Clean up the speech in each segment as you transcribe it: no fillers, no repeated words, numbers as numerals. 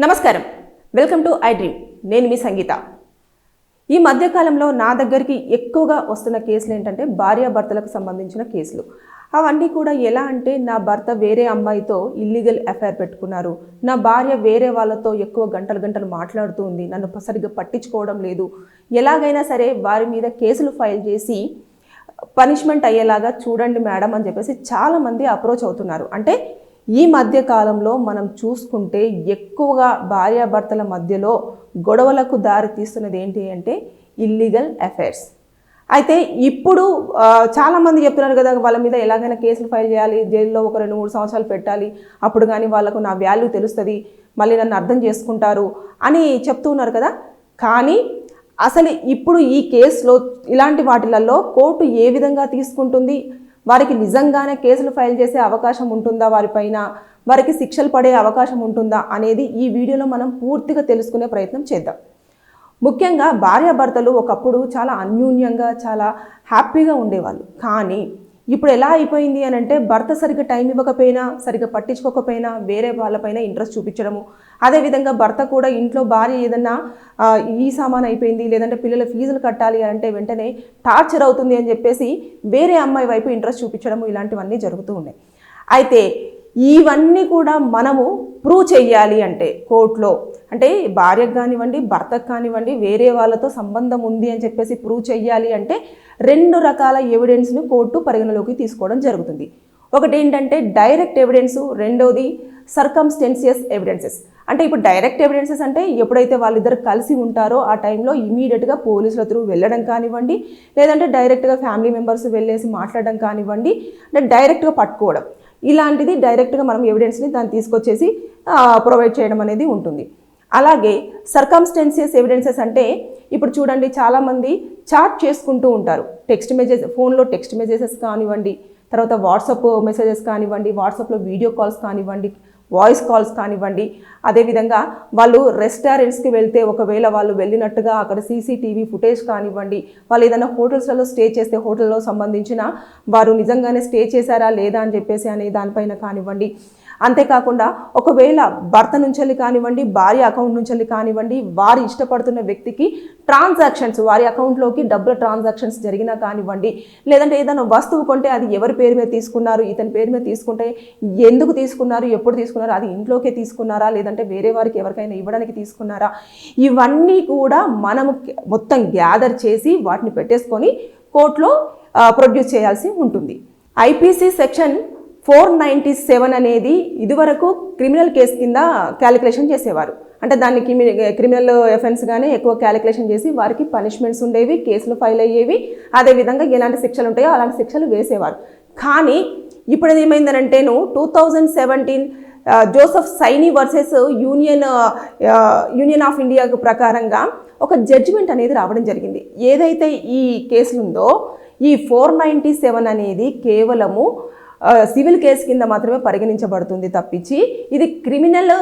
నమస్కారం, welcome to I dream. నేను మీ సంగీత. ఈ మధ్యకాలంలో నా దగ్గరికి ఎక్కువగా వస్తున్న కేసులు ఏంటంటే భార్యాభర్తలకు సంబంధించిన కేసులు. అవన్నీ కూడా ఎలా అంటే, నా భర్త వేరే అమ్మాయితో ఇల్లీగల్ అఫైర్ పెట్టుకున్నారు, నా భార్య వేరే వాళ్ళతో ఎక్కువ గంటలు మాట్లాడుతూ ఉంది, నన్ను సరిగ్గా పట్టించుకోవడం లేదు, ఎలాగైనా సరే వారి మీద కేసులు ఫైల్ చేసి పనిష్మెంట్ అయ్యేలాగా చూడండి మేడం అని చెప్పేసి చాలామంది అప్రోచ్ అవుతున్నారు. అంటే ఈ మధ్య కాలంలో మనం చూసుకుంటే ఎక్కువగా భార్యాభర్తల మధ్యలో గొడవలకు దారి తీస్తున్నది ఏంటి అంటే ఇల్లీగల్ అఫైర్స్. అయితే ఇప్పుడు చాలామంది చెప్తున్నారు కదా, వాళ్ళ మీద ఎలాగైనా కేసులు ఫైల్ చేయాలి, జైల్లో ఒక 2-3 సంవత్సరాలు పెట్టాలి, అప్పుడు కానీ వాళ్ళకు నా వాల్యూ తెలుస్తుంది, మళ్ళీ నన్ను అర్థం చేసుకుంటారు అని చెప్తూ ఉన్నారు కదా. కానీ అసలు ఇప్పుడు ఈ కేసులో ఇలాంటి వాటిలలో కోర్టు ఏ విధంగా తీసుకుంటుంది, వారికి నిజంగానే కేసులు ఫైల్ చేసే అవకాశం ఉంటుందా, వారికి శిక్షలు పడే అవకాశం ఉంటుందా అనేది ఈ వీడియోలో మనం పూర్తిగా తెలుసుకునే ప్రయత్నం చేద్దాం. ముఖ్యంగా భార్యాభర్తలు ఒకప్పుడు చాలా అన్యోన్యంగా చాలా హ్యాపీగా ఉండేవాళ్ళు. కానీ ఇప్పుడు ఎలా అయిపోయింది అని అంటే, భర్త సరిగ్గా టైం ఇవ్వకపోయినా, సరిగ్గా పట్టించుకోకపోయినా వేరే వాళ్ళపైన ఇంట్రెస్ట్ చూపించడము, అదేవిధంగా భర్త కూడా ఇంట్లో భార్య ఏదన్నా ఈ సామాన్ అయిపోయింది, లేదంటే పిల్లల ఫీజులు కట్టాలి అంటే వెంటనే టార్చర్ అవుతుంది అని చెప్పేసి వేరే అమ్మాయి వైపు ఇంట్రెస్ట్ చూపించడము, ఇలాంటివన్నీ జరుగుతూ ఉన్నాయి. అయితే ఇవన్నీ కూడా మనము ప్రూవ్ చెయ్యాలి అంటే కోర్టులో, అంటే భార్యకు కానివ్వండి భర్తకు కానివ్వండి వేరే వాళ్ళతో సంబంధం ఉంది అని చెప్పేసి ప్రూవ్ చెయ్యాలి అంటే 2 రకాల ఎవిడెన్స్ను కోర్టు పరిగణలోకి తీసుకోవడం జరుగుతుంది. ఒకటి ఏంటంటే డైరెక్ట్ ఎవిడెన్స్, రెండోది సర్కమ్స్టెన్షియస్ ఎవిడెన్సెస్. అంటే ఇప్పుడు డైరెక్ట్ ఎవిడెన్సెస్ అంటే ఎప్పుడైతే వాళ్ళిద్దరు కలిసి ఉంటారో ఆ టైంలో ఇమీడియట్గా పోలీసుల త్రూ వెళ్ళడం కానివ్వండి, లేదంటే డైరెక్ట్గా ఫ్యామిలీ మెంబర్స్ వెళ్ళేసి మాట్లాడడం కానివ్వండి, అంటే డైరెక్ట్గా పట్టుకోవడం, ఇలాంటిది డైరెక్ట్గా మనం ఎవిడెన్స్ని దాన్ని తీసుకొచ్చేసి ప్రొవైడ్ చేయడం అనేది ఉంటుంది. అలాగే సర్కమ్స్టెన్షియస్ ఎవిడెన్సెస్ అంటే ఇప్పుడు చూడండి, చాలామంది చాట్ చేసుకుంటూ ఉంటారు, టెక్స్ట్ మెసేజ్, ఫోన్లో టెక్స్ట్ మెసేజెస్ కానివ్వండి, తర్వాత వాట్సాప్ మెసేజెస్ కానివ్వండి, వాట్సాప్లో వీడియో కాల్స్ కానివ్వండి, వాయిస్ కాల్స్ కానివ్వండి, అదేవిధంగా వాళ్ళు రెస్టారెంట్స్కి వెళ్తే ఒకవేళ వాళ్ళు వెళ్ళినట్టుగా అక్కడ సీసీటీవీ ఫుటేజ్ కానివ్వండి, వాళ్ళు ఏదైనా హోటల్స్లలో స్టే చేస్తే హోటల్లో సంబంధించిన వారు నిజంగానే స్టే చేశారా లేదా అని చెప్పేసి అనే దానిపైన కానివ్వండి. అంతేకాకుండా ఒకవేళ భర్త నుంచి కానివ్వండి, భార్య అకౌంట్ నుంచి కానివ్వండి, వారు ఇష్టపడుతున్న వ్యక్తికి ట్రాన్సాక్షన్స్, వారి అకౌంట్లోకి డబ్బుల ట్రాన్సాక్షన్స్ జరిగినా కానివ్వండి, లేదంటే ఏదైనా వస్తువు కొంటే అది ఎవరి పేరు మీద తీసుకున్నారు, ఇతని పేరు మీద తీసుకుంటే ఎందుకు తీసుకున్నారు, ఎప్పుడు తీసుకున్నారు, అది ఇంట్లోకే తీసుకున్నారా లేదంటే వేరే వారికి ఎవరికైనా ఇవ్వడానికి తీసుకున్నారా, ఇవన్నీ కూడా మనము మొత్తం గ్యాదర్ చేసి వాటిని పెట్టేసుకొని కోర్టులో ప్రొడ్యూస్ చేయాల్సి ఉంటుంది. ఐపీసీ సెక్షన్ 497 అనేది ఇదివరకు క్రిమినల్ కేసు కింద క్యాలిక్యులేషన్ చేసేవారు. అంటే దాన్ని క్రిమినల్ ఎఫెన్స్గానే ఎక్కువ క్యాలిక్యులేషన్ చేసి వారికి పనిష్మెంట్స్ ఉండేవి, కేసులు ఫైల్ అయ్యేవి, అదేవిధంగా ఎలాంటి శిక్షలు ఉంటాయో అలాంటి శిక్షలు వేసేవారు. కానీ ఇప్పుడు ఏమైందనంటే 2017 Joseph Saini versus union of India ప్రకారంగా ఒక జడ్జిమెంట్ అనేది రావడం జరిగింది. ఏదైతే ఈ కేసులు ఉందో ఈ 497 అనేది కేవలము సివిల్ కేసు కింద మాత్రమే పరిగణించబడుతుంది తప్పించి ఇది క్రిమినల్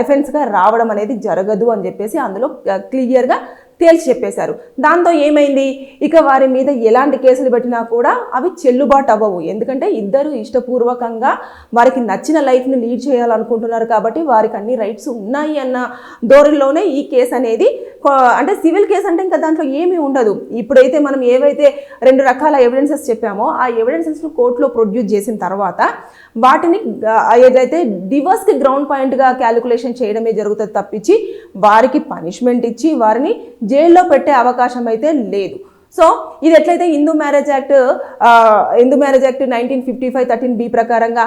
ఎఫెన్స్గా రావడం అనేది జరగదు అని చెప్పేసి అందులో క్లియర్గా తేల్చి చెప్పేశారు. దాంతో ఏమైంది, ఇక వారి మీద ఎలాంటి కేసులు పెట్టినా కూడా అవి చెల్లుబాటు అవ్వవు. ఎందుకంటే ఇద్దరు ఇష్టపూర్వకంగా వారికి నచ్చిన లైఫ్ని లీడ్ చేయాలనుకుంటున్నారు కాబట్టి వారికి అన్ని రైట్స్ ఉన్నాయి అన్న ధోరణిలోనే ఈ కేసు అనేది, అంటే సివిల్ కేసు అంటే ఇంకా దాంట్లో ఏమీ ఉండదు. ఇప్పుడైతే మనం ఏవైతే 2 రకాల ఎవిడెన్సెస్ చెప్పామో ఆ ఎవిడెన్సెస్ను కోర్టులో ప్రొడ్యూస్ చేసిన తర్వాత వాటిని ఏదైతే డివోర్స్కి గ్రౌండ్ పాయింట్గా క్యాలిక్యులేషన్ చేయడమే జరుగుతుంది తప్పించి వారికి పనిష్మెంట్ ఇచ్చి వారిని జైల్లో పెట్టే అవకాశం అయితే లేదు. సో ఇది ఎట్లయితే హిందూ మ్యారేజ్ యాక్ట్ 1955 13B ప్రకారంగా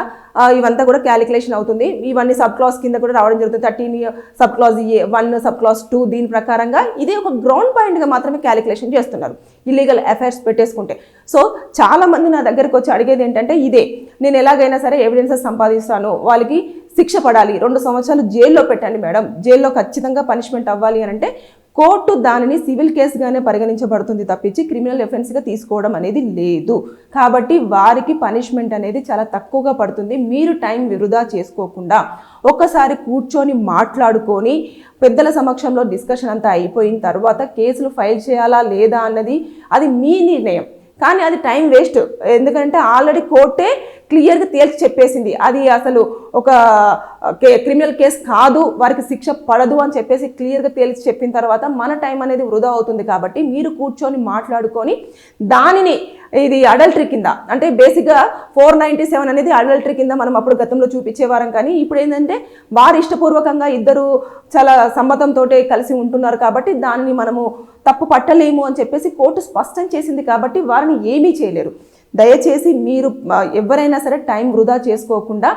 ఇవంతా కూడా క్యాలిక్యులేషన్ అవుతుంది. ఇవన్నీ సబ్ క్లాస్ కింద కూడా రావడం జరుగుతుంది. 13 సబ్ క్లాస్ 1 సబ్ క్లాస్ 2 దీని ప్రకారంగా ఇదే ఒక గ్రౌండ్ పాయింట్గా మాత్రమే క్యాలిక్యులేషన్ చేస్తున్నారు ఇల్లీగల్ అఫైర్స్ పెట్టేసుకుంటే. సో చాలామంది నా దగ్గరకు వచ్చి అడిగేది ఏంటంటే ఇదే, నేను ఎలాగైనా సరే ఎవిడెన్సెస్ సంపాదిస్తాను, వాళ్ళకి శిక్ష పడాలి, 2 సంవత్సరాలు జైల్లో పెట్టండి మేడం, జైల్లో ఖచ్చితంగా పనిష్మెంట్ అవ్వాలి అని అంటే కోర్టు దానిని సివిల్ కేసుగానే పరిగణించబడుతుంది తప్పించి క్రిమినల్ ఎఫెన్స్గా తీసుకోవడం అనేది లేదు. కాబట్టి వారికి పనిష్మెంట్ అనేది చాలా తక్కువగా పడుతుంది. మీరు టైం వృధా చేసుకోకుండా ఒక్కసారి కూర్చొని మాట్లాడుకొని పెద్దల సమక్షంలో డిస్కషన్ అంతా అయిపోయిన తర్వాత కేసులు ఫైల్ చేయాలా లేదా అన్నది అది మీ నిర్ణయం. కానీ అది టైం వేస్ట్. ఎందుకంటే ఆల్రెడీ కోర్టే క్లియర్గా తేల్చి చెప్పేసింది అది అసలు ఒక క్రిమినల్ కేసు కాదు, వారికి శిక్ష పడదు అని చెప్పేసి క్లియర్గా తేల్చి చెప్పిన తర్వాత మన టైం అనేది వృధా అవుతుంది. కాబట్టి మీరు కూర్చొని మాట్లాడుకొని దానిని ఇది అడల్టరీ కింద, అంటే బేసిక్గా 497 అనేది అడల్టరీ కింద మనం అప్పుడు గతంలో చూపించేవారం. కానీ ఇప్పుడు ఏంటంటే వారు ఇష్టపూర్వకంగా ఇద్దరు చాలా సమ్మతంతో కలిసి ఉంటున్నారు కాబట్టి దానిని మనము తప్పు పట్టలేము అని చెప్పేసి కోర్టు స్పష్టం చేసింది. కాబట్టి వారిని ఏమీ చేయలేరు. దయచేసి మీరు ఎవరైనా సరే టైం వృధా చేసుకోకుండా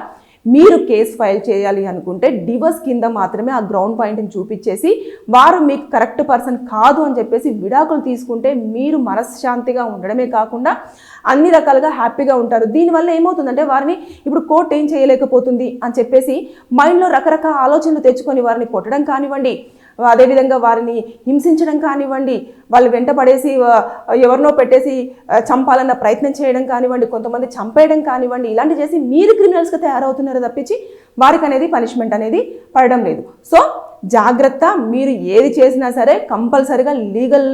మీరు కేసు ఫైల్ చేయాలి అనుకుంటే డివోర్స్ కింద మాత్రమే ఆ గ్రౌండ్ పాయింట్ని చూపించేసి వారు మీకు కరెక్ట్ పర్సన్ కాదు అని చెప్పేసి విడాకులు తీసుకుంటే మీరు మనశ్శాంతిగా ఉండడమే కాకుండా అన్ని రకాలుగా హ్యాపీగా ఉంటారు. దీనివల్ల ఏమవుతుందంటే వారిని ఇప్పుడు కోర్టు ఏం చేయలేకపోతుంది అని చెప్పేసి మైండ్లో రకరకాల ఆలోచనలు తెచ్చుకొని వారిని కొట్టడం కానివ్వండి, అదేవిధంగా వారిని హింసించడం కానివ్వండి, వాళ్ళు వెంట పడేసి ఎవరినో పెట్టేసి చంపాలన్న ప్రయత్నం చేయడం కానివ్వండి, కొంతమంది చంపేయడం కానివ్వండి, ఇలాంటి చేసి మీరు క్రిమినల్స్గా తయారవుతున్నారు తప్పించి వారికి అనేది పనిష్మెంట్ అనేది పడడం లేదు. సో జాగ్రత్త, మీరు ఏది చేసినా సరే కంపల్సరిగా లీగల్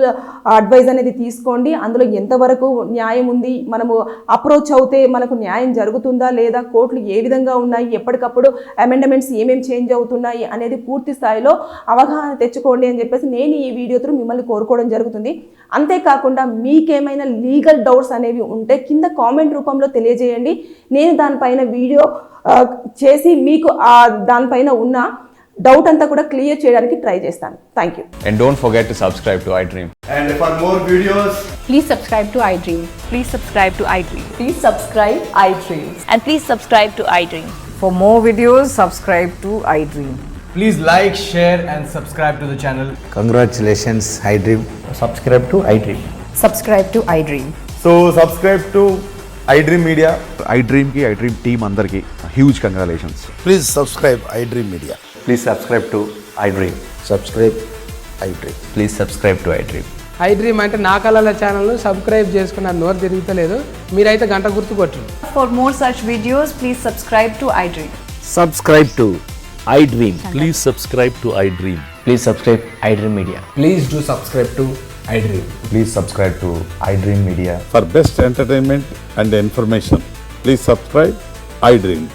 అడ్వైజ్ అనేది తీసుకోండి. అందులో ఎంతవరకు న్యాయం ఉంది, మనము అప్రోచ్ అవుతే మనకు న్యాయం జరుగుతుందా లేదా, కోర్టులు ఏ విధంగా ఉన్నాయి, ఎప్పటికప్పుడు అమెండ్మెంట్స్ ఏమేమి చేంజ్ అవుతున్నాయి అనేది పూర్తి స్థాయిలో అవగాహన తెచ్చుకోండి అని చెప్పేసి నేను ఈ వీడియో త్రూ మిమ్మల్ని కోరుకోవడం జరుగుతుంది. అంతేకాకుండా మీకేమైనా లీగల్ డౌట్స్ అనేవి ఉంటే కింద కామెంట్ రూపంలో తెలియజేయండి. నేను దానిపైన వీడియో చేసి మీకు దానిపైన ఉన్న డౌట్ అంతా కూడా క్లియర్ చేయడానికి ట్రై చేస్తాను. Thank you. And don't forget to subscribe to iDream. And for more videos, please subscribe to iDream. Please subscribe to iDream. Please subscribe iDream. And please subscribe to iDream. For more videos, subscribe to iDream. please like, share and subscribe to the channel. Congratulations, iDream. Subscribe to iDream. Subscribe to iDream. So subscribe to iDream Media. iDream ki iDream team andarki huge congratulations. Please subscribe iDream Media. Please subscribe to iDream. Subscribe iDream. Please subscribe to iDream. iDream అంటే నా కళల ఛానల్ను subscribe చేసుకున్న నోరు తిరుగుతలేదు, మీరైతే గంట గుర్తు కొట్టండి. For more such videos, please subscribe to iDream. Subscribe to iDream. Please subscribe to iDream. Please subscribe iDream Media. Please do subscribe to iDream. Please subscribe to iDream Media. For best entertainment and information, please subscribe iDream.